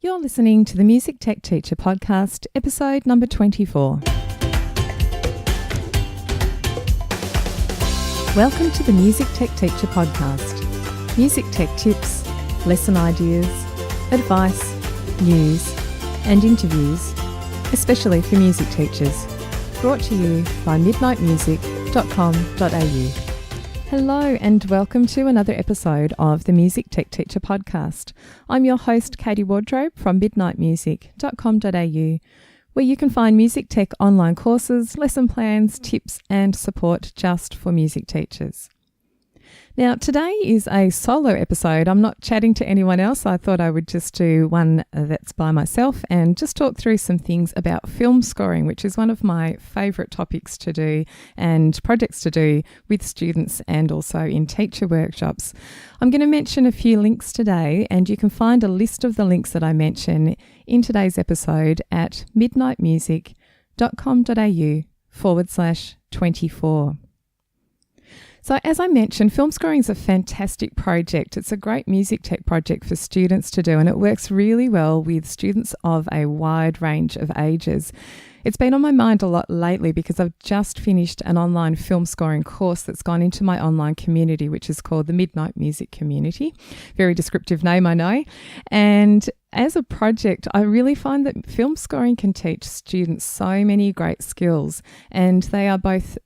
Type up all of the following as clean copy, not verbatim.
You're listening to the Music Tech Teacher podcast, episode number 24. Welcome to the Music Tech Teacher podcast. Music tech tips, lesson ideas, advice, news, and interviews, especially for music teachers. Brought to you by midnightmusic.com.au. Hello and welcome to another episode of the Music Tech Teacher podcast. I'm your host, Katie Wardrobe from midnightmusic.com.au, where you can find music tech online courses, lesson plans, tips and support just for music teachers. Now, today is a solo episode. I'm not chatting to anyone else. I thought I would just do one that's by myself and just talk through some things about film scoring, which is one of my favourite topics to do and projects to do with students and also in teacher workshops. I'm going to mention a few links today, and you can find a list of the links that I mention in today's episode at midnightmusic.com.au/24. So as I mentioned, film scoring is a fantastic project. It's a great music tech project for students to do, and it works really well with students of a wide range of ages. It's been on my mind a lot lately because I've just finished an online film scoring course that's gone into my online community, which is called the Midnight Music Community. Very descriptive name, I know. And as a project, I really find that film scoring can teach students so many great skills, and they are both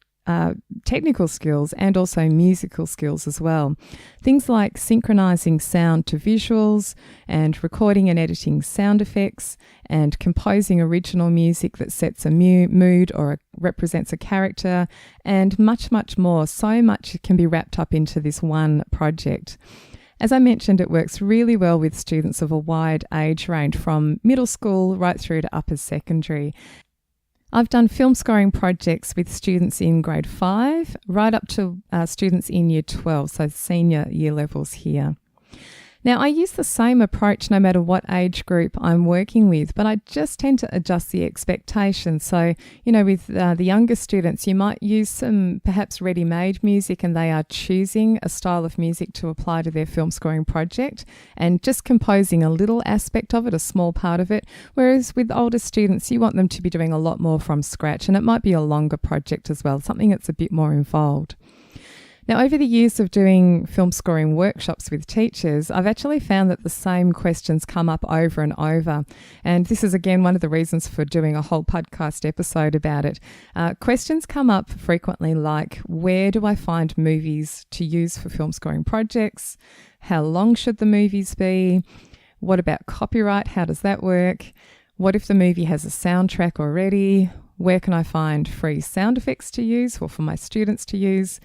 technical skills and also musical skills as well. Things like synchronizing sound to visuals and recording and editing sound effects and composing original music that sets a mood or represents a character, and much, much more. So much can be wrapped up into this one project. As I mentioned, it works really well with students of a wide age range from middle school right through to upper secondary. I've done film scoring projects with students in grade 5 right up to students in year 12, so senior year levels here. Now, I use the same approach no matter what age group I'm working with, but I just tend to adjust the expectations. So, with the younger students, you might use some perhaps ready-made music, and they are choosing a style of music to apply to their film scoring project and just composing a little aspect of it, a small part of it. Whereas with older students, you want them to be doing a lot more from scratch, and it might be a longer project as well, something that's a bit more involved. Now, over the years of doing film scoring workshops with teachers, I've actually found that the same questions come up over and over. And this is, again, one of the reasons for doing a whole podcast episode about it. Questions come up frequently like, where do I find movies to use for film scoring projects? How long should the movies be? What about copyright? How does that work? What if the movie has a soundtrack already? Where can I find free sound effects to use or for my students to use?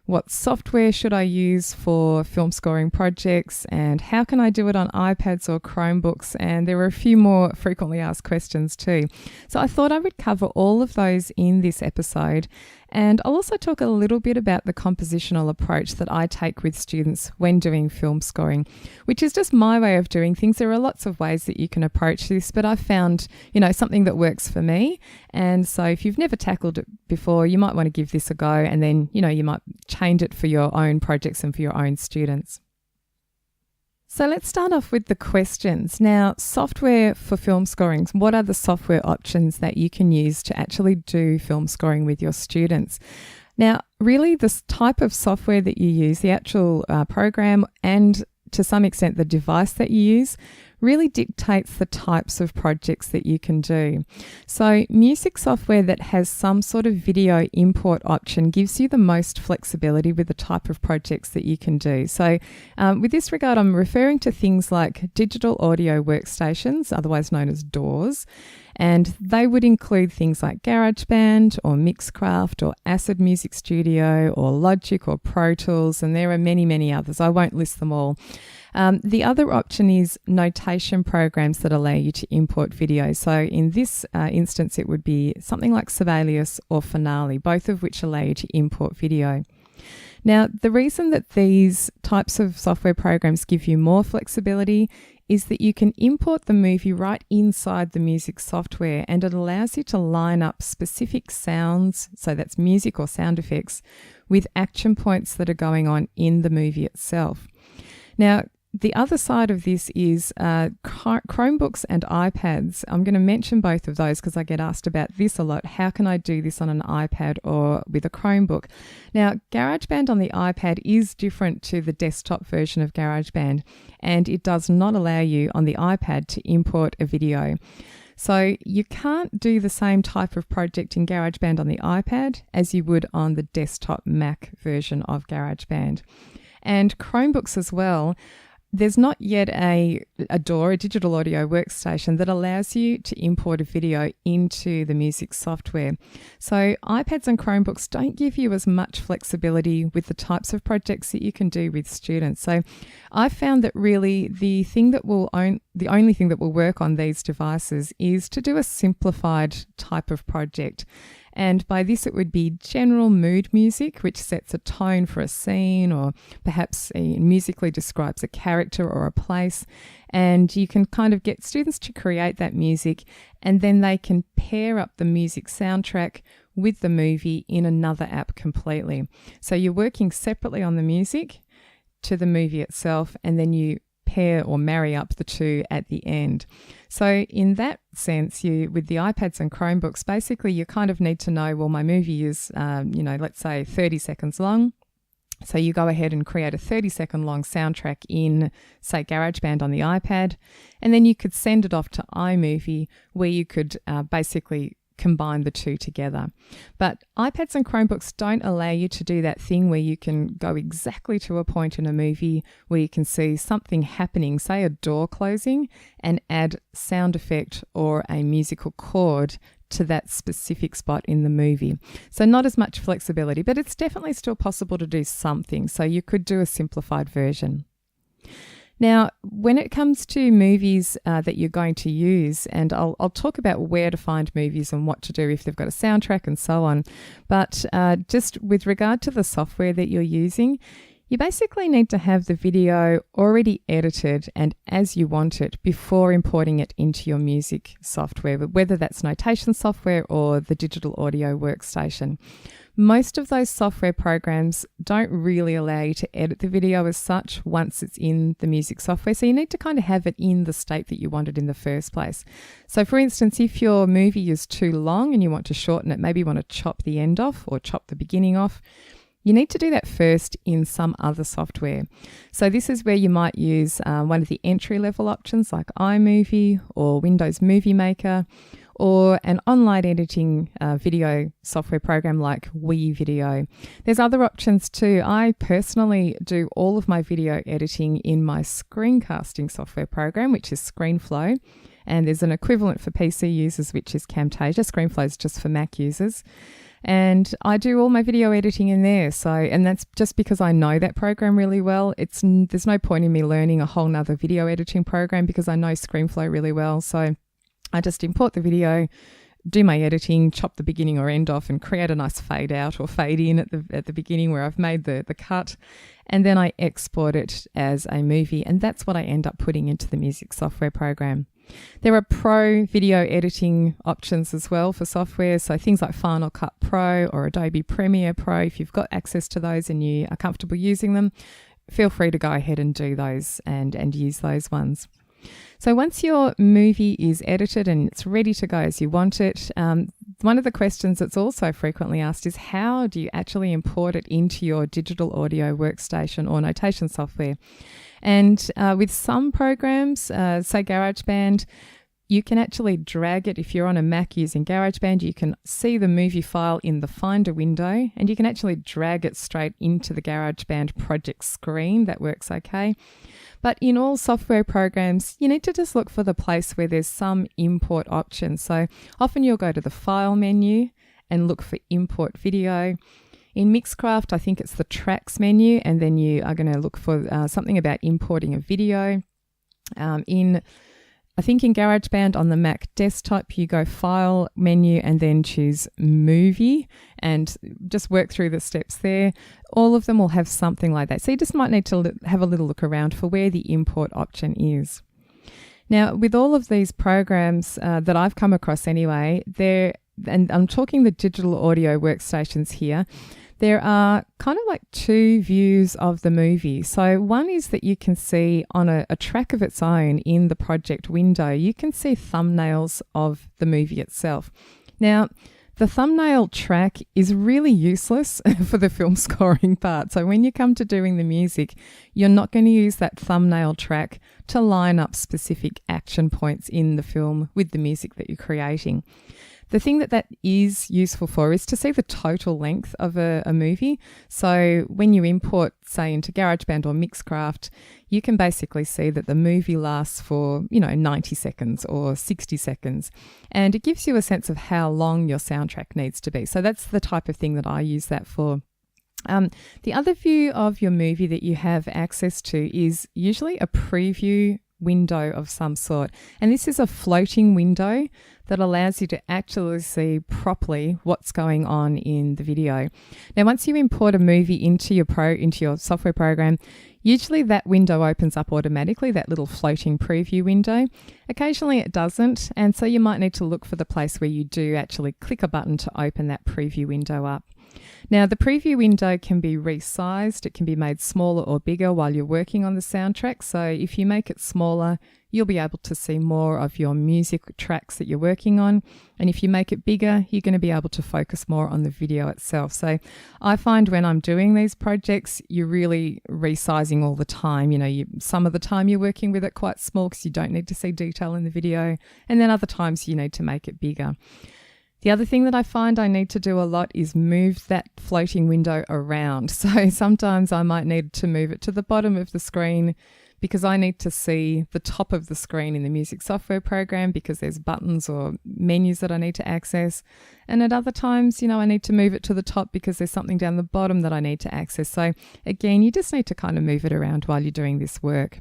What software should I use for film scoring projects, and how can I do it on iPads or Chromebooks? And there were a few more frequently asked questions too. So I thought I would cover all of those in this episode. And I'll also talk a little bit about the compositional approach that I take with students when doing film scoring, which is just my way of doing things. There are lots of ways that you can approach this, but I've found, something that works for me. And so if you've never tackled it before, you might want to give this a go, and then, you might change it for your own projects and for your own students. So let's start off with the questions. Now, software for film scoring. What are the software options that you can use to actually do film scoring with your students? Now, really, this type of software that you use, the actual program, and to some extent the device that you use, really dictates the types of projects that you can do. So music software that has some sort of video import option gives you the most flexibility with the type of projects that you can do. So with this regard, I'm referring to things like digital audio workstations, otherwise known as DAWs, and they would include things like GarageBand or Mixcraft or Acid Music Studio or Logic or Pro Tools, and there are many, many others. I won't list them all. The other option is notation programs that allow you to import video. So in this instance, it would be something like Sibelius or Finale, both of which allow you to import video. Now, the reason that these types of software programs give you more flexibility is that you can import the movie right inside the music software, and it allows you to line up specific sounds, so that's music or sound effects, with action points that are going on in the movie itself. Now, the other side of this is Chromebooks and iPads. I'm going to mention both of those because I get asked about this a lot. How can I do this on an iPad or with a Chromebook? Now, GarageBand on the iPad is different to the desktop version of GarageBand, and it does not allow you on the iPad to import a video. So you can't do the same type of project in GarageBand on the iPad as you would on the desktop Mac version of GarageBand. And Chromebooks as well, there's not yet a DAW, a digital audio workstation, that allows you to import a video into the music software. So iPads and Chromebooks don't give you as much flexibility with the types of projects that you can do with students. So I found that really the only thing that will work on these devices is to do a simplified type of project. And by this, it would be general mood music, which sets a tone for a scene or perhaps musically describes a character or a place. And you can kind of get students to create that music, and then they can pair up the music soundtrack with the movie in another app completely. So you're working separately on the music to the movie itself, and then you pair or marry up the two at the end. So in that sense, with the iPads and Chromebooks, basically you kind of need to know, well, my movie is, let's say 30 seconds long. So you go ahead and create a 30-second long soundtrack in, say, GarageBand on the iPad, and then you could send it off to iMovie, where you could basically combine the two together. But iPads and Chromebooks don't allow you to do that thing where you can go exactly to a point in a movie where you can see something happening, say a door closing, and add sound effect or a musical chord to that specific spot in the movie. So not as much flexibility, but it's definitely still possible to do something. So you could do a simplified version. Now, when it comes to movies that you're going to use, and I'll talk about where to find movies and what to do if they've got a soundtrack and so on, but just with regard to the software that you're using, you basically need to have the video already edited and as you want it before importing it into your music software, whether that's notation software or the digital audio workstation. Most of those software programs don't really allow you to edit the video as such once it's in the music software. So you need to kind of have it in the state that you want it in the first place. So for instance, if your movie is too long and you want to shorten it, maybe you want to chop the end off or chop the beginning off, you need to do that first in some other software. So this is where you might use one of the entry-level options like iMovie or Windows Movie Maker, or an online editing video software program like WeVideo. There's other options too. I personally do all of my video editing in my screencasting software program, which is ScreenFlow. And there's an equivalent for PC users, which is Camtasia. ScreenFlow is just for Mac users. And I do all my video editing in there. And that's just because I know that program really well. There's no point in me learning a whole nother video editing program because I know ScreenFlow really well. So I just import the video, do my editing, chop the beginning or end off, and create a nice fade out or fade in at the beginning where I've made the cut. And then I export it as a movie. And that's what I end up putting into the music software program. There are pro video editing options as well for software. So things like Final Cut Pro or Adobe Premiere Pro, if you've got access to those and you are comfortable using them, feel free to go ahead and do those and use those ones. So once your movie is edited and it's ready to go as you want it, one of the questions that's also frequently asked is how do you actually import it into your digital audio workstation or notation software? And with some programs, say GarageBand, you can actually drag it. If you're on a Mac using GarageBand, you can see the movie file in the Finder window, and you can actually drag it straight into the GarageBand project screen. That works okay. But in all software programs, you need to just look for the place where there's some import option. So often you'll go to the File menu and look for Import Video. In Mixcraft, I think it's the Tracks menu, and then you are going to look for something about importing a video. I think in GarageBand on the Mac desktop, you go File menu and then choose Movie and just work through the steps there. All of them will have something like that. So you just might need to have a little look around for where the import option is. Now, with all of these programs that I've come across anyway, and I'm talking the digital audio workstations here, there are kind of like two views of the movie. So one is that you can see on a track of its own in the project window, you can see thumbnails of the movie itself. Now, the thumbnail track is really useless for the film scoring part. So when you come to doing the music, you're not going to use that thumbnail track to line up specific action points in the film with the music that you're creating. The thing that is useful for is to see the total length of a movie. So when you import, say, into GarageBand or Mixcraft, you can basically see that the movie lasts for, 90 seconds or 60 seconds. And it gives you a sense of how long your soundtrack needs to be. So that's the type of thing that I use that for. The other view of your movie that you have access to is usually a preview window of some sort. And this is a floating window that allows you to actually see properly what's going on in the video. Now, once you import a movie into your software program, usually that window opens up automatically, that little floating preview window. Occasionally it doesn't, and so you might need to look for the place where you do actually click a button to open that preview window up. Now, the preview window can be resized. It can be made smaller or bigger while you're working on the soundtrack. So if you make it smaller, you'll be able to see more of your music tracks that you're working on. And if you make it bigger, you're going to be able to focus more on the video itself. So I find when I'm doing these projects, you're really resizing all the time. Some of the time you're working with it quite small because you don't need to see detail in the video. And then other times you need to make it bigger. The other thing that I find I need to do a lot is move that floating window around. So sometimes I might need to move it to the bottom of the screen because I need to see the top of the screen in the music software program because there's buttons or menus that I need to access. And at other times, I need to move it to the top because there's something down the bottom that I need to access. So again, you just need to kind of move it around while you're doing this work.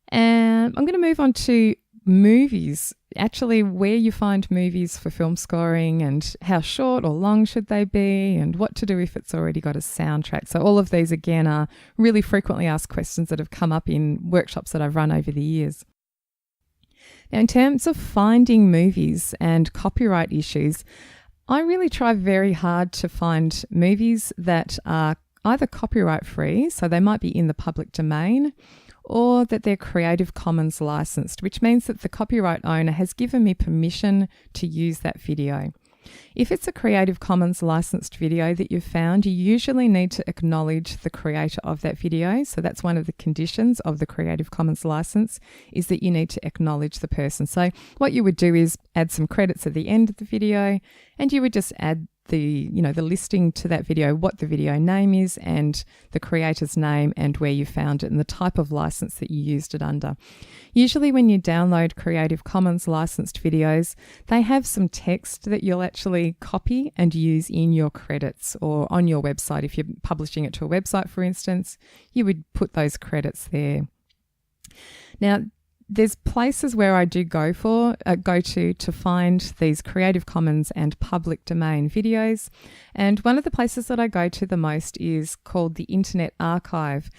And I'm going to move on to movies, actually where you find movies for film scoring and how short or long should they be and what to do if it's already got a soundtrack. So all of these again are really frequently asked questions that have come up in workshops that I've run over the years. Now, in terms of finding movies and copyright issues, I really try very hard to find movies that are either copyright free, so they might be in the public domain, or that they're Creative Commons licensed, which means that the copyright owner has given me permission to use that video. If it's a Creative Commons licensed video that you've found, you usually need to acknowledge the creator of that video. So that's one of the conditions of the Creative Commons license, is that you need to acknowledge the person. So what you would do is add some credits at the end of the video, and you would just add the listing to that video, what the video name is and the creator's name and where you found it and the type of license that you used it under. Usually when you download Creative Commons licensed videos, they have some text that you'll actually copy and use in your credits or on your website. If you're publishing it to a website, for instance, you would put those credits there. Now, there's places where I do go to find these Creative Commons and public domain videos. And one of the places that I go to the most is called the Internet Archive.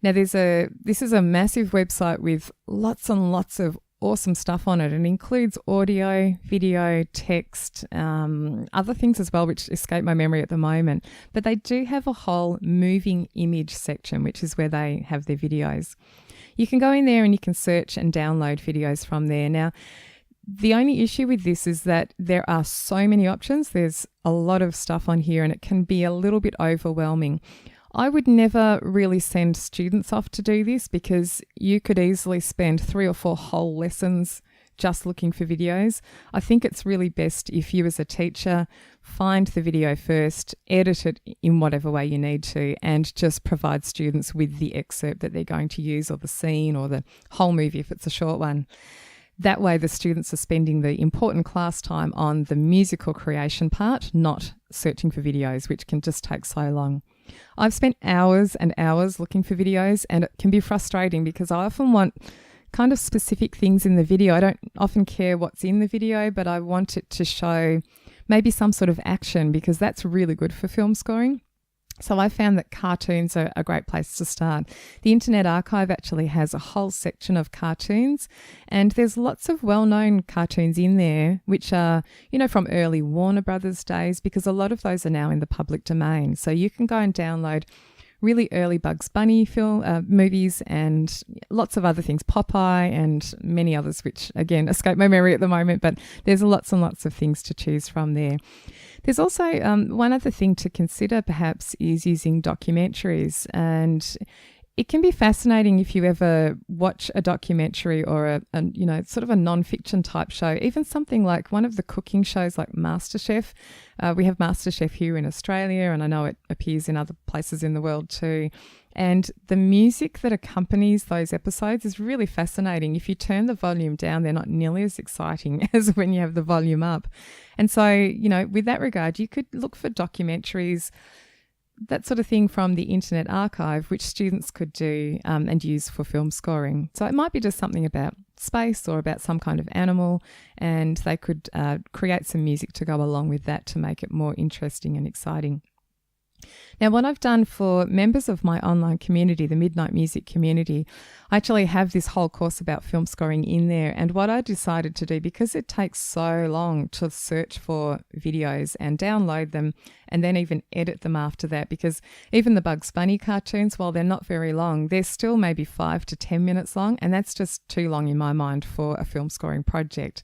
Now, this is a massive website with lots and lots of awesome stuff on it. It includes audio, video, text, other things as well, which escape my memory at the moment. But they do have a whole moving image section, which is where they have their videos. You can go in there and you can search and download videos from there. Now, the only issue with this is that there are so many options. There's a lot of stuff on here and it can be a little bit overwhelming. I would never really send students off to do this because you could easily spend 3 or 4 whole lessons just looking for videos. I think it's really best if you as a teacher find the video first, edit it in whatever way you need to, and just provide students with the excerpt that they're going to use or the scene or the whole movie if it's a short one. That way the students are spending the important class time on the musical creation part, not searching for videos, which can just take so long. I've spent hours and hours looking for videos and it can be frustrating because I often want kind of specific things in the video. I don't often care what's in the video, but I want it to show maybe some sort of action because that's really good for film scoring. So I found that cartoons are a great place to start. The Internet Archive actually has a whole section of cartoons, and there's lots of well-known cartoons in there which are, from early Warner Brothers days, because a lot of those are now in the public domain. So you can go and download really early Bugs Bunny movies and lots of other things, Popeye and many others, which again escape my memory at the moment, but there's lots and lots of things to choose from there. There's also one other thing to consider perhaps is using documentaries, and it can be fascinating if you ever watch a documentary or a sort of a non-fiction type show, even something like one of the cooking shows like MasterChef. We have MasterChef here in Australia, and I know it appears in other places in the world too. And the music that accompanies those episodes is really fascinating. If you turn the volume down, they're not nearly as exciting as when you have the volume up. And so, with that regard, you could look for documentaries, that sort of thing from the Internet Archive, which students could do and use for film scoring. So it might be just something about space or about some kind of animal, and they could create some music to go along with that to make it more interesting and exciting. Now, what I've done for members of my online community, the Midnight Music community, I actually have this whole course about film scoring in there. And what I decided to do, because it takes so long to search for videos and download them and then even edit them after that, because even the Bugs Bunny cartoons, while they're not very long, they're still maybe 5 to 10 minutes long. And that's just too long in my mind for a film scoring project.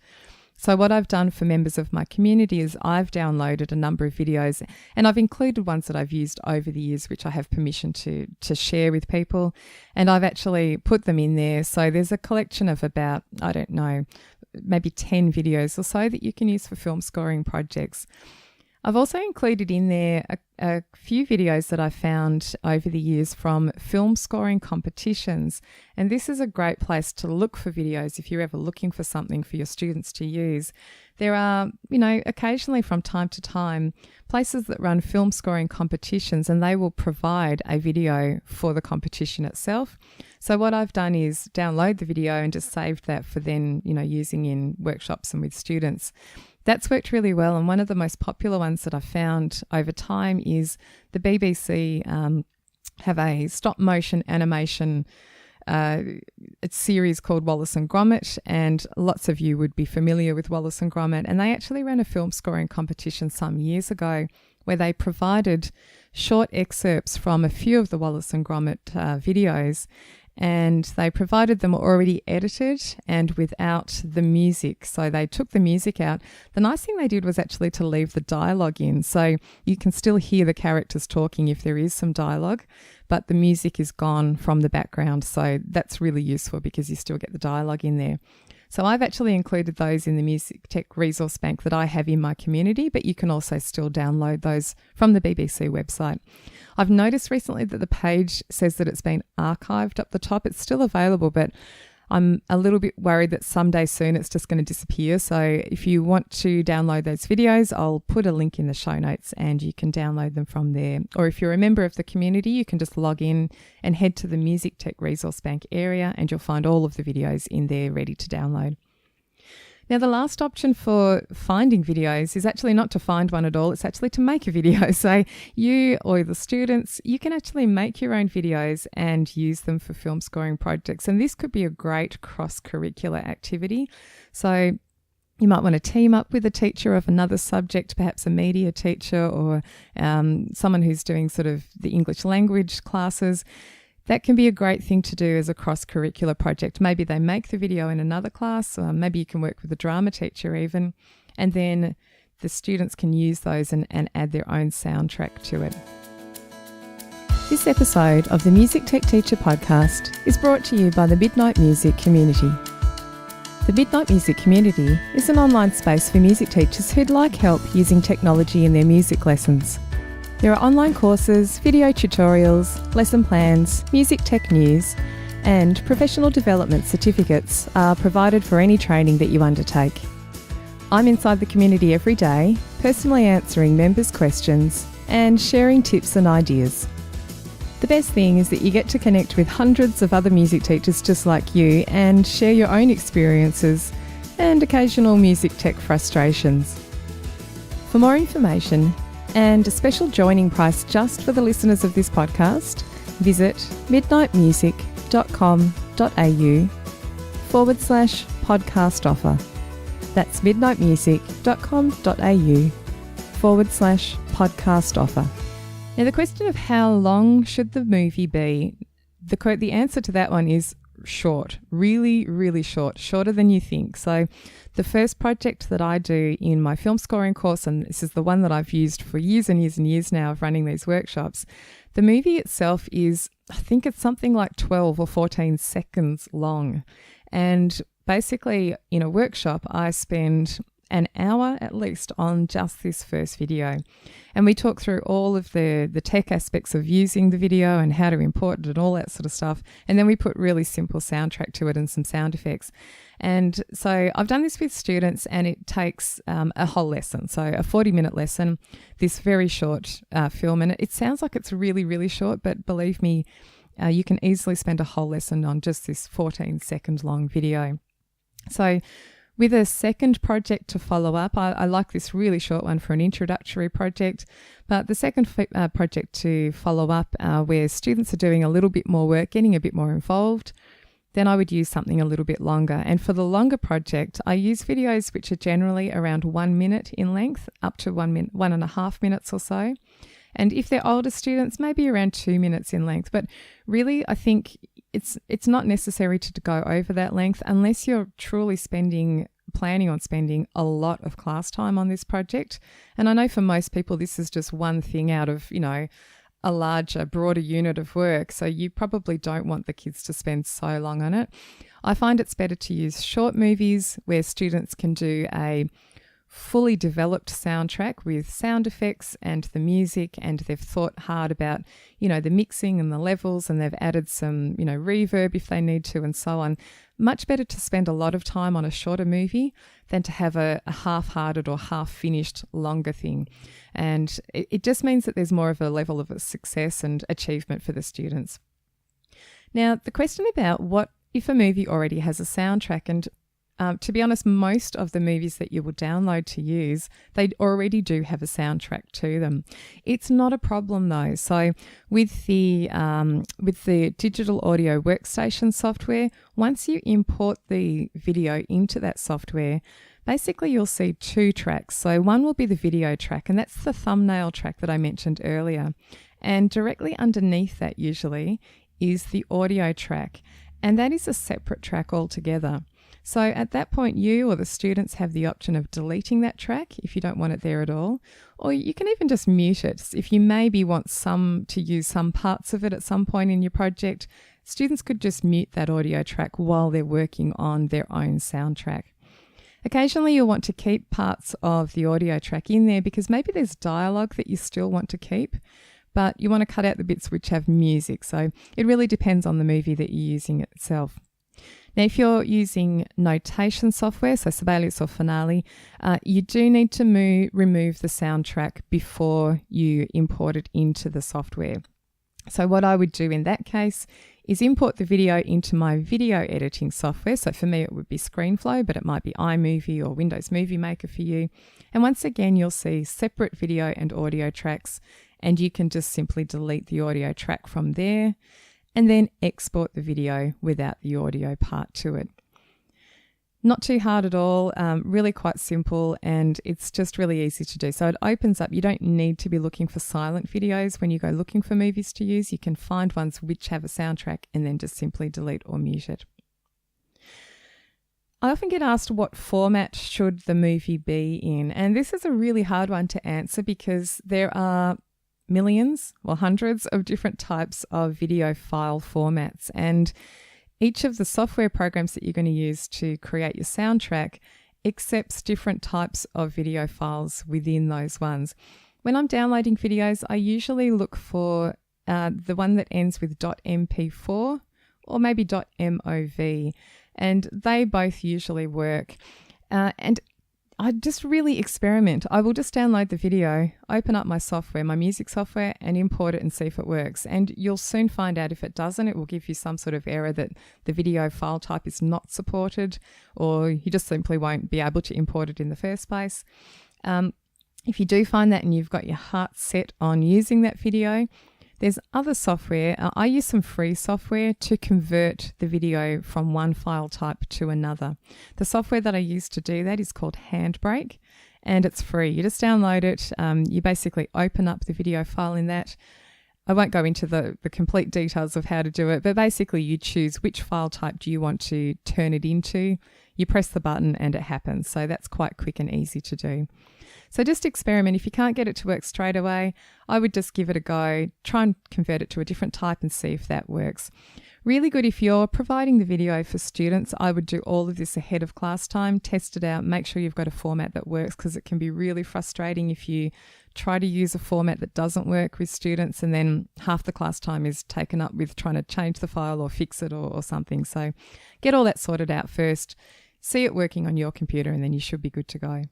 So what I've done for members of my community is I've downloaded a number of videos, and I've included ones that I've used over the years, which I have permission to share with people. And I've actually put them in there. So there's a collection of about, maybe 10 videos or so that you can use for film scoring projects. I've also included in there a few videos that I found over the years from film scoring competitions. And this is a great place to look for videos if you're ever looking for something for your students to use. There are, occasionally from time to time, places that run film scoring competitions, and they will provide a video for the competition itself. So what I've done is download the video and just saved that for then, using in workshops and with students. That's worked really well, and one of the most popular ones that I've found over time is the BBC have a stop motion animation series called Wallace and Gromit, and lots of you would be familiar with Wallace and Gromit, and they actually ran a film scoring competition some years ago where they provided short excerpts from a few of the Wallace and Gromit videos, and they provided them already edited and without the music. So they took the music out. The nice thing they did was actually to leave the dialogue in. So you can still hear the characters talking if there is some dialogue, but the music is gone from the background. So that's really useful because you still get the dialogue in there. So I've actually included those in the Music Tech resource bank that I have in my community, but you can also still download those from the BBC website. I've noticed recently that the page says that it's been archived up the top. It's still available, but I'm a little bit worried that someday soon it's just going to disappear. So if you want to download those videos, I'll put a link in the show notes and you can download them from there. Or if you're a member of the community, you can just log in and head to the Music Tech Resource Bank area and you'll find all of the videos in there ready to download. Now, the last option for finding videos is actually not to find one at all. It's actually to make a video. So you or the students, you can actually make your own videos and use them for film scoring projects. And this could be a great cross-curricular activity. So you might want to team up with a teacher of another subject, perhaps a media teacher or someone who's doing sort of the English language classes. That can be a great thing to do as a cross-curricular project. Maybe they make the video in another class, or maybe you can work with a drama teacher even, and then the students can use those and add their own soundtrack to it. This episode of the Music Tech Teacher podcast is brought to you by the Midnight Music community. The Midnight Music community is an online space for music teachers who'd like help using technology in their music lessons. There are online courses, video tutorials, lesson plans, music tech news, and professional development certificates are provided for any training that you undertake. I'm inside the community every day, personally answering members' questions and sharing tips and ideas. The best thing is that you get to connect with hundreds of other music teachers just like you and share your own experiences and occasional music tech frustrations. For more information, And a special joining price just for the listeners of this podcast. Visit midnightmusic.com.au/podcast offer. That's midnightmusic.com.au/podcast offer. Now, the question of how long should the movie be, the answer to that one is short, really, really short, shorter than you think. So the first project that I do in my film scoring course, and this is the one that I've used for years and years and years now of running these workshops, the movie itself is, I think it's something like 12 or 14 seconds long. And basically in a workshop, I spend an hour at least on just this first video. And we talk through all of the tech aspects of using the video and how to import it and all that sort of stuff. And then we put really simple soundtrack to it and some sound effects. And so I've done this with students, and it takes a whole lesson. So a 40-minute lesson, this very short film. And it sounds like it's really, really short, but believe me, you can easily spend a whole lesson on just this 14-second long video. So with a second project to follow up, I like this really short one for an introductory project, but the second project to follow up where students are doing a little bit more work, getting a bit more involved, then I would use something a little bit longer. And for the longer project, I use videos which are generally around 1 minute in length, up to 1.5 minutes or so. And if they're older students, maybe around 2 minutes in length. But really, I think it's not necessary to go over that length unless you're truly planning on spending a lot of class time on this project. And I know for most people, this is just one thing out of, a larger, broader unit of work. So you probably don't want the kids to spend so long on it. I find it's better to use short movies where students can do a fully developed soundtrack with sound effects and the music, and they've thought hard about, the mixing and the levels, and they've added some, reverb if they need to, and so on. Much better to spend a lot of time on a shorter movie than to have a half-hearted or half-finished longer thing. And it just means that there's more of a level of success and achievement for the students. Now, the question about what if a movie already has a soundtrack, and to be honest, most of the movies that you will download to use, they already do have a soundtrack to them. It's not a problem though. So with the digital audio workstation software, once you import the video into that software, basically you'll see two tracks. So one will be the video track, and that's the thumbnail track that I mentioned earlier. And directly underneath that usually is the audio track, and that is a separate track altogether. So at that point, you or the students have the option of deleting that track if you don't want it there at all, or you can even just mute it. If you maybe want to use some parts of it at some point in your project, students could just mute that audio track while they're working on their own soundtrack. Occasionally, you'll want to keep parts of the audio track in there because maybe there's dialogue that you still want to keep, but you want to cut out the bits which have music. So it really depends on the movie that you're using itself. Now, if you're using notation software, so Sibelius or Finale, you do need to remove the soundtrack before you import it into the software. So what I would do in that case is import the video into my video editing software. So for me, it would be ScreenFlow, but it might be iMovie or Windows Movie Maker for you. And once again, you'll see separate video and audio tracks, and you can just simply delete the audio track from there and then export the video without the audio part to it. Not too hard at all, really quite simple, and it's just really easy to do. So it opens up, you don't need to be looking for silent videos when you go looking for movies to use. You can find ones which have a soundtrack and then just simply delete or mute it. I often get asked what format should the movie be in, and this is a really hard one to answer because there are millions or hundreds of different types of video file formats, and each of the software programs that you're going to use to create your soundtrack accepts different types of video files within those ones. When I'm downloading videos, I usually look for the one that ends with .mp4 or maybe .mov, and they both usually work. And I just really experiment. I will just download the video, open up my software, my music software, and import it and see if it works. And you'll soon find out if it doesn't. It will give you some sort of error that the video file type is not supported, or you just simply won't be able to import it in the first place. If you do find that and you've got your heart set on using that video, there's other software. I use some free software to convert the video from one file type to another. The software that I use to do that is called Handbrake, and it's free. You just download it. You basically open up the video file in that. I won't go into the complete details of how to do it, but basically you choose which file type do you want to turn it into. You press the button and it happens. So that's quite quick and easy to do. So just experiment. If you can't get it to work straight away, I would just give it a go, try and convert it to a different type and see if that works. Really good if you're providing the video for students. I would do all of this ahead of class time, test it out, make sure you've got a format that works, because it can be really frustrating if you try to use a format that doesn't work with students and then half the class time is taken up with trying to change the file or fix it or something. So get all that sorted out first, see it working on your computer, and then you should be good to go.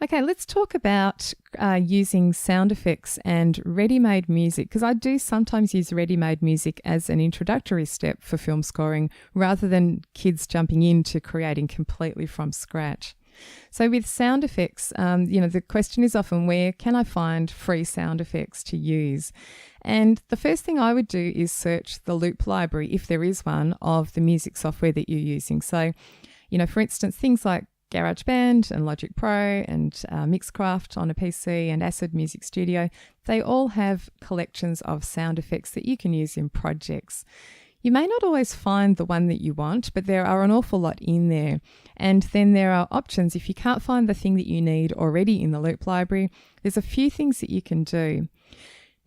Okay, let's talk about using sound effects and ready-made music, because I do sometimes use ready-made music as an introductory step for film scoring rather than kids jumping into creating completely from scratch. So with sound effects, the question is often, where can I find free sound effects to use? And the first thing I would do is search the loop library, if there is one, of the music software that you're using. So, for instance, things like GarageBand and Logic Pro and Mixcraft on a PC and Acid Music Studio, they all have collections of sound effects that you can use in projects. You may not always find the one that you want, but there are an awful lot in there. And then there are options. If you can't find the thing that you need already in the loop library, there's a few things that you can do.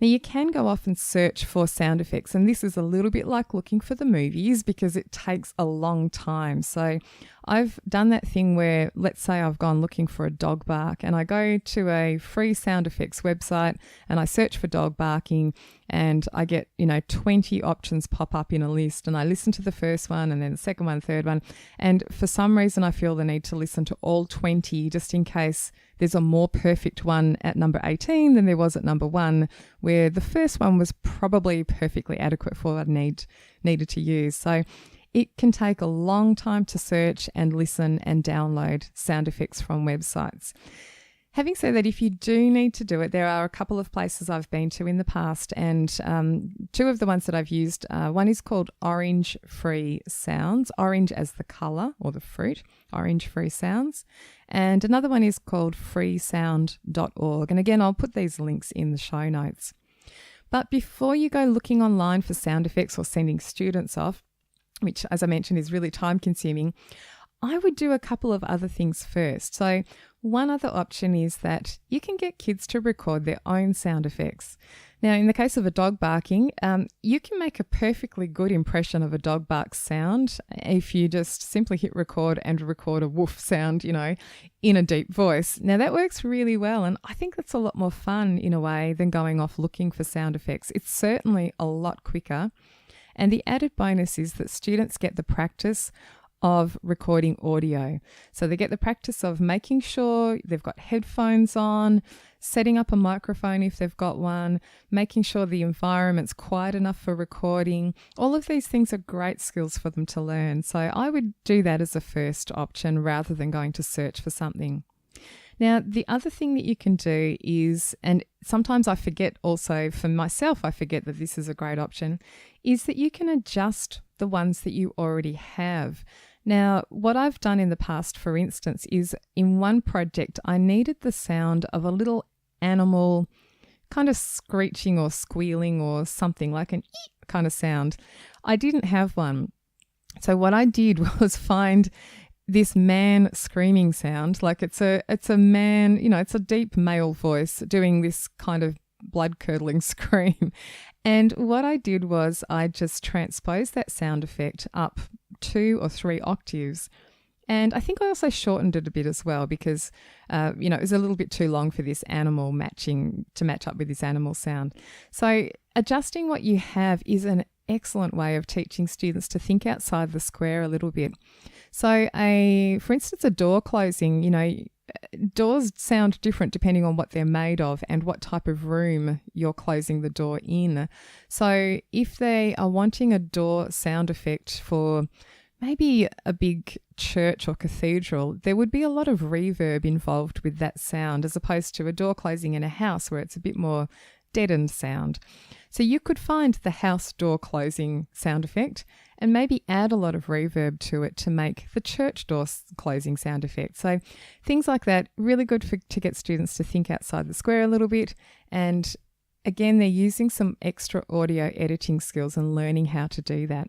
Now, you can go off and search for sound effects, and this is a little bit like looking for the movies because it takes a long time. So I've done that thing where, let's say I've gone looking for a dog bark, and I go to a free sound effects website and I search for dog barking, and I get 20 options pop up in a list, and I listen to the first one and then the second one, third one, and for some reason I feel the need to listen to all 20 just in case there's a more perfect one at number 18 than there was at number 1, where the first one was probably perfectly adequate for what I needed to use. So it can take a long time to search and listen and download sound effects from websites. Having said that, if you do need to do it, there are a couple of places I've been to in the past, and two of the ones that I've used, one is called Orange Free Sounds, orange as the colour or the fruit, Orange Free Sounds, and another one is called freesound.org. And again, I'll put these links in the show notes. But before you go looking online for sound effects or sending students off, which, as I mentioned, is really time consuming, I would do a couple of other things first. So one other option is that you can get kids to record their own sound effects. Now, in the case of a dog barking, you can make a perfectly good impression of a dog bark sound if you just simply hit record and record a woof sound, in a deep voice. Now, that works really well, and I think that's a lot more fun in a way than going off looking for sound effects. It's certainly a lot quicker. And the added bonus is that students get the practice of recording audio. So they get the practice of making sure they've got headphones on, setting up a microphone if they've got one, making sure the environment's quiet enough for recording. All of these things are great skills for them to learn. So I would do that as a first option rather than going to search for something. Now, the other thing that you can do is, and sometimes I forget also for myself, I forget that this is a great option, is that you can adjust the ones that you already have. Now, what I've done in the past, for instance, is in one project, I needed the sound of a little animal kind of screeching or squealing or something like an eek kind of sound. I didn't have one. So what I did was find this man screaming sound, like it's a man, it's a deep male voice doing this kind of blood-curdling scream. And what I did was I just transposed that sound effect up 2 or 3 octaves. And I think I also shortened it a bit as well because, it was a little bit too long for this animal to match up with this animal sound. So adjusting what you have is an excellent way of teaching students to think outside the square a little bit. So for instance, a door closing, doors sound different depending on what they're made of and what type of room you're closing the door in. So if they are wanting a door sound effect for maybe a big church or cathedral, there would be a lot of reverb involved with that sound as opposed to a door closing in a house where it's a bit more deadened sound. So you could find the house door closing sound effect and maybe add a lot of reverb to it to make the church door closing sound effect. So things like that, really good to get students to think outside the square a little bit. And again, they're using some extra audio editing skills and learning how to do that.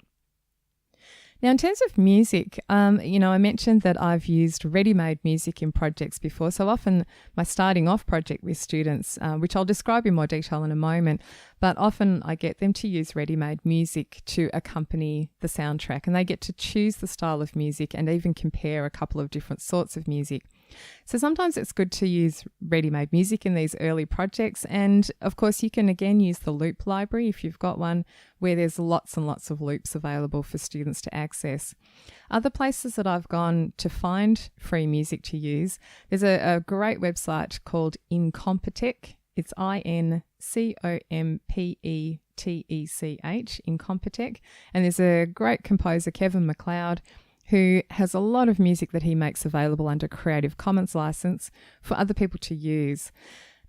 Now, in terms of music, I mentioned that I've used ready-made music in projects before. So often my starting off project with students, which I'll describe in more detail in a moment, but often I get them to use ready-made music to accompany the soundtrack, and they get to choose the style of music and even compare a couple of different sorts of music. So sometimes it's good to use ready-made music in these early projects. And of course, you can again use the loop library if you've got one where there's lots and lots of loops available for students to access. Other places that I've gone to find free music to use, there's a great website called Incompetech. It's INCOMPETECH, Incompetech. And there's a great composer, Kevin MacLeod, who has a lot of music that he makes available under Creative Commons license for other people to use.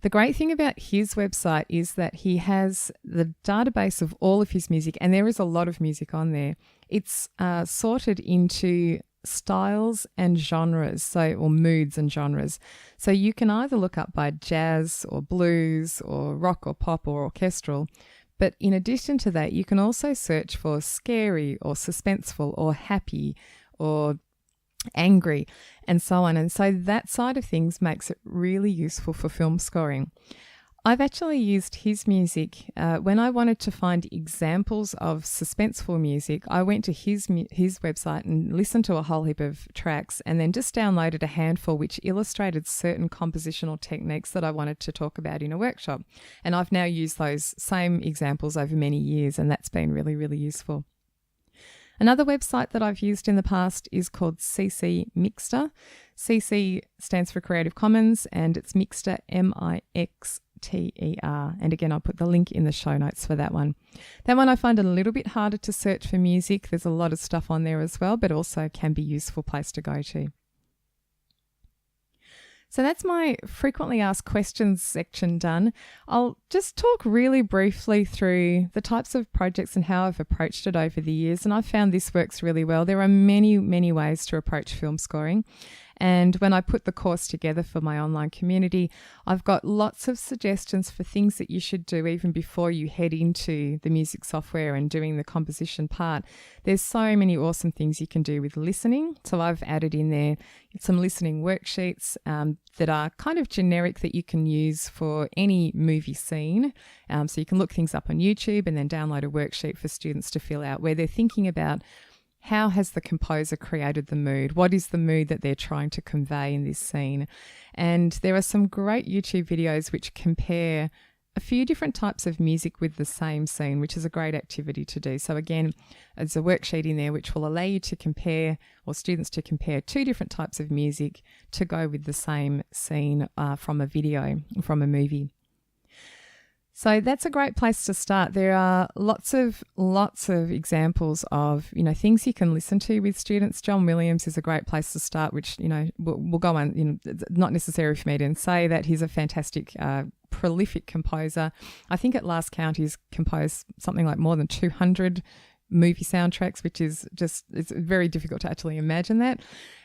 The great thing about his website is that he has the database of all of his music, and there is a lot of music on there. It's sorted into styles and genres, or moods and genres. So you can either look up by jazz or blues or rock or pop or orchestral. But in addition to that, you can also search for scary or suspenseful or happy or angry and so on. And so that side of things makes it really useful for film scoring. I've actually used his music when I wanted to find examples of suspenseful music. I went to his website and listened to a whole heap of tracks and then just downloaded a handful which illustrated certain compositional techniques that I wanted to talk about in a workshop. And I've now used those same examples over many years, and that's been really, really useful. Another website that I've used in the past is called CC Mixter. CC stands for Creative Commons, and it's Mixter, MIXTER. And again, I'll put the link in the show notes for that one. That one I find a little bit harder to search for music. There's a lot of stuff on there as well, but also can be a useful place to go to. So that's my frequently asked questions section done. I'll just talk really briefly through the types of projects and how I've approached it over the years, and I've found this works really well. There are many, many ways to approach film scoring. And when I put the course together for my online community, I've got lots of suggestions for things that you should do even before you head into the music software and doing the composition part. There's so many awesome things you can do with listening. So I've added in there some listening worksheets that are kind of generic that you can use for any movie scene. So you can look things up on YouTube and then download a worksheet for students to fill out where they're thinking about how has the composer created the mood? What is the mood that they're trying to convey in this scene? And there are some great YouTube videos which compare a few different types of music with the same scene, which is a great activity to do. So again, there's a worksheet in there which will allow you to compare, or students to compare, two different types of music to go with the same scene from a video, from a movie. So that's a great place to start. There are lots of examples of, things you can listen to with students. John Williams is a great place to start, which, we'll go on. It's not necessary for me to say that he's a fantastic, prolific composer. I think at last count he's composed something like more than 200 movie soundtracks, which is it's very difficult to actually imagine that.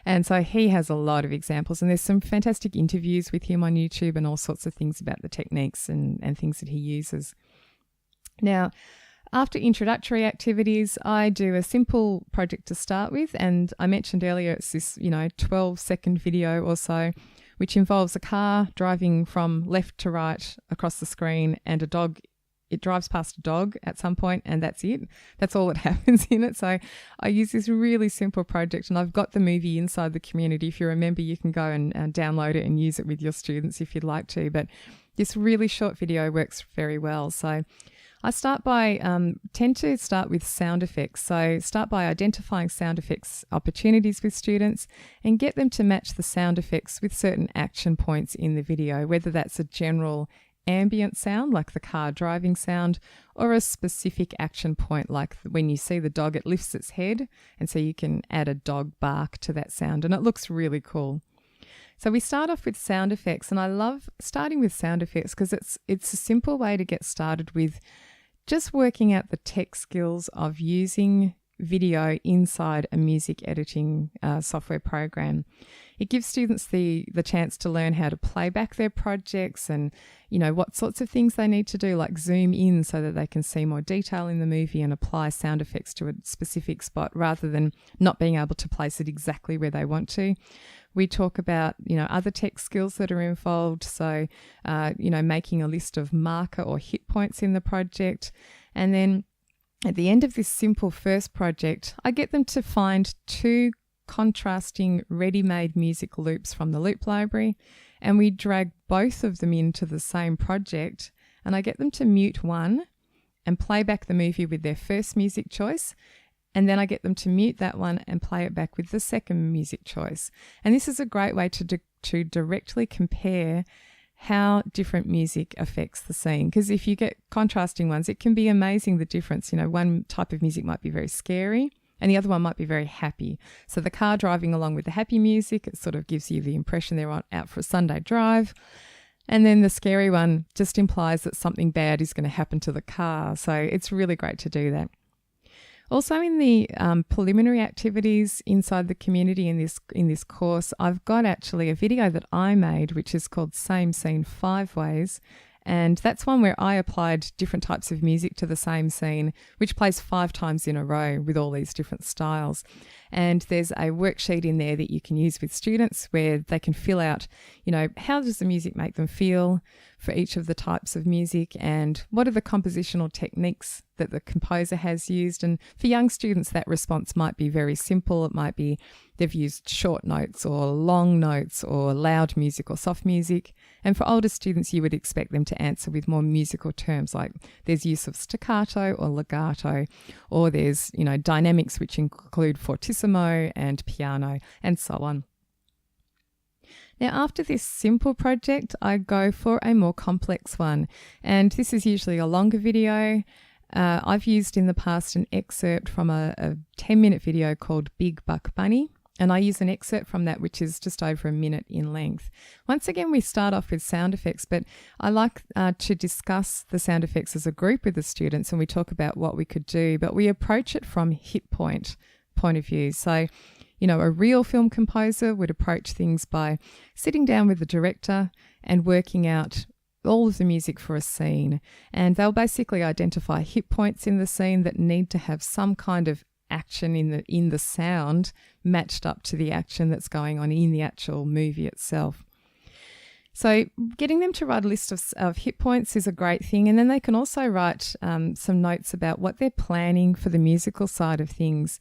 And so he has a lot of examples, and there's some fantastic interviews with him on YouTube and all sorts of things about the techniques and things that he uses. Now, after introductory activities, I do a simple project to start with, and I mentioned earlier it's this 12-second video or so, which involves a car driving from left to right across the screen and a dog. It drives past a dog at some point, and that's it. That's all that happens in it. So I use this really simple project, and I've got the movie inside the community. If you're a member, you can go and download it and use it with your students if you'd like to. But this really short video works very well. So I tend to start with sound effects. So start by identifying sound effects opportunities with students and get them to match the sound effects with certain action points in the video, whether that's a general ambient sound, like the car driving sound, or a specific action point, like when you see the dog, it lifts its head, and so you can add a dog bark to that sound, and it looks really cool. So we start off with sound effects, and I love starting with sound effects because it's a simple way to get started with just working out the tech skills of using video inside a music editing software program. It gives students the chance to learn how to play back their projects and, what sorts of things they need to do, like zoom in so that they can see more detail in the movie and apply sound effects to a specific spot rather than not being able to place it exactly where they want to. We talk about, other tech skills that are involved. So, making a list of marker or hit points in the project. And then at the end of this simple first project, I get them to find 2 contrasting ready-made music loops from the loop library, and we drag both of them into the same project, and I get them to mute one and play back the movie with their first music choice, and then I get them to mute that one and play it back with the second music choice. And this is a great way to directly compare how different music affects the scene. Because if you get contrasting ones, it can be amazing the difference. One type of music might be very scary and the other one might be very happy. So the car driving along with the happy music, it sort of gives you the impression they're out for a Sunday drive. And then the scary one just implies that something bad is going to happen to the car. So it's really great to do that. Also in the preliminary activities inside the community in this course, I've got actually a video that I made, which is called Same Scene 5 Ways. And that's one where I applied different types of music to the same scene, which plays 5 times in a row with all these different styles. And there's a worksheet in there that you can use with students where they can fill out, how does the music make them feel for each of the types of music, and what are the compositional techniques that the composer has used. And for young students, that response might be very simple. It might be they've used short notes or long notes or loud music or soft music. And for older students, you would expect them to answer with more musical terms, like there's use of staccato or legato, or there's, dynamics which include fortissimo and piano, and so on. Now, after this simple project, I go for a more complex one. And this is usually a longer video. I've used in the past an excerpt from a 10-minute video called Big Buck Bunny. And I use an excerpt from that, which is just over a minute in length. Once again, we start off with sound effects, but I like to discuss the sound effects as a group with the students, and we talk about what we could do, but we approach it from hit point of view. So, a real film composer would approach things by sitting down with the director and working out all of the music for a scene. And they'll basically identify hit points in the scene that need to have some kind of action in the sound matched up to the action that's going on in the actual movie itself. So getting them to write a list of hit points is a great thing. And then they can also write some notes about what they're planning for the musical side of things.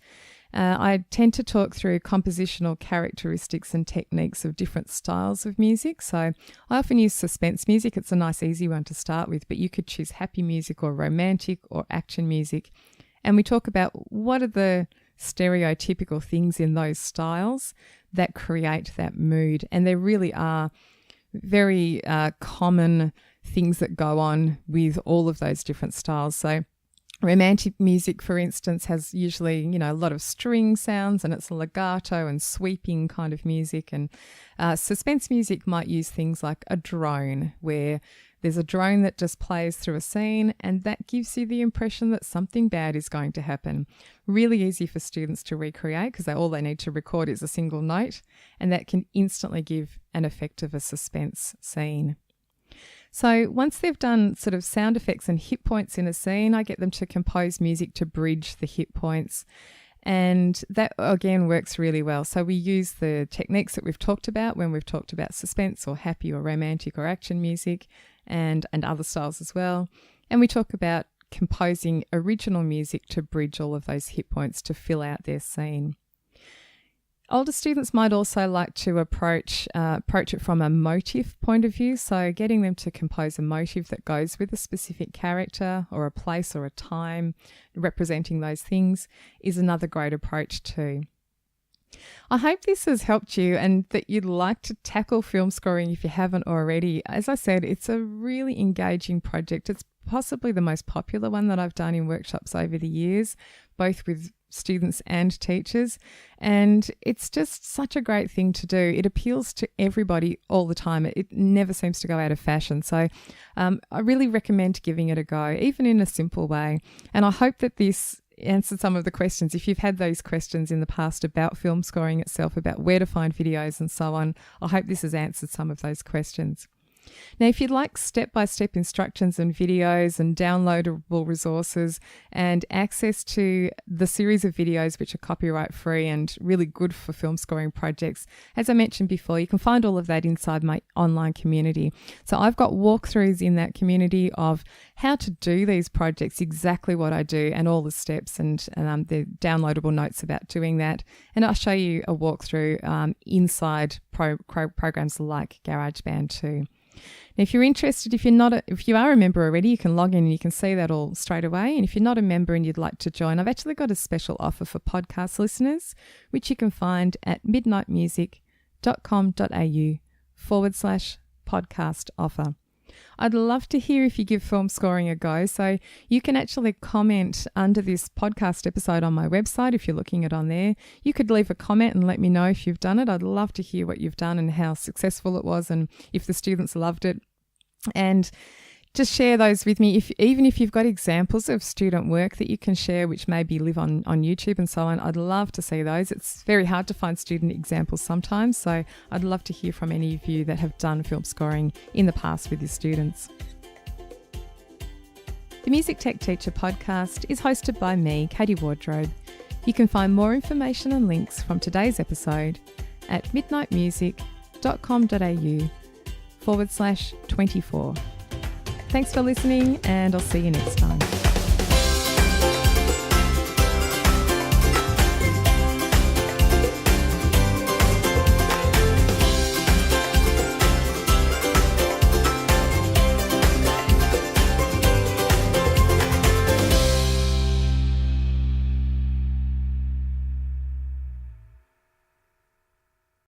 I tend to talk through compositional characteristics and techniques of different styles of music. So I often use suspense music. It's a nice, easy one to start with, but you could choose happy music or romantic or action music. And we talk about what are the stereotypical things in those styles that create that mood. And there really are very common things that go on with all of those different styles. So romantic music, for instance, has usually, a lot of string sounds, and it's legato and sweeping kind of music. And suspense music might use things like a drone, where there's a drone that just plays through a scene, and that gives you the impression that something bad is going to happen. Really easy for students to recreate because all they need to record is a single note, and that can instantly give an effect of a suspense scene. So once they've done sort of sound effects and hit points in a scene, I get them to compose music to bridge the hit points. And that, again, works really well. So we use the techniques that we've talked about when we've talked about suspense or happy or romantic or action music and other styles as well. And we talk about composing original music to bridge all of those hit points to fill out their scene. Older students might also like to approach it from a motif point of view, so getting them to compose a motif that goes with a specific character or a place or a time representing those things is another great approach too. I hope this has helped you and that you'd like to tackle film scoring if you haven't already. As I said, it's a really engaging project. It's possibly the most popular one that I've done in workshops over the years, both with students and teachers. And it's just such a great thing to do. It appeals to everybody all the time. It never seems to go out of fashion. So I really recommend giving it a go, even in a simple way. And I hope that this answered some of the questions. If you've had those questions in the past about film scoring itself, about where to find videos and so on, I hope this has answered some of those questions. Now, if you'd like step-by-step instructions and videos and downloadable resources and access to the series of videos which are copyright free and really good for film scoring projects, as I mentioned before, you can find all of that inside my online community. So I've got walkthroughs in that community of how to do these projects, exactly what I do and all the steps and the downloadable notes about doing that. And I'll show you a walkthrough inside programs like GarageBand too. Now, if you're interested, if you are a member already, you can log in and you can see that all straight away. And if you're not a member and you'd like to join, I've actually got a special offer for podcast listeners, which you can find at midnightmusic.com.au/podcast offer. I'd love to hear if you give film scoring a go. So you can actually comment under this podcast episode on my website if you're looking at on there. You could leave a comment and let me know if you've done it. I'd love to hear what you've done and how successful it was and if the students loved it. And just share those with me. Even if you've got examples of student work that you can share, which maybe live on YouTube and so on, I'd love to see those. It's very hard to find student examples sometimes, so I'd love to hear from any of you that have done film scoring in the past with your students. The Music Tech Teacher podcast is hosted by me, Katie Wardrobe. You can find more information and links from today's episode at midnightmusic.com.au/24. Thanks for listening, and I'll see you next time.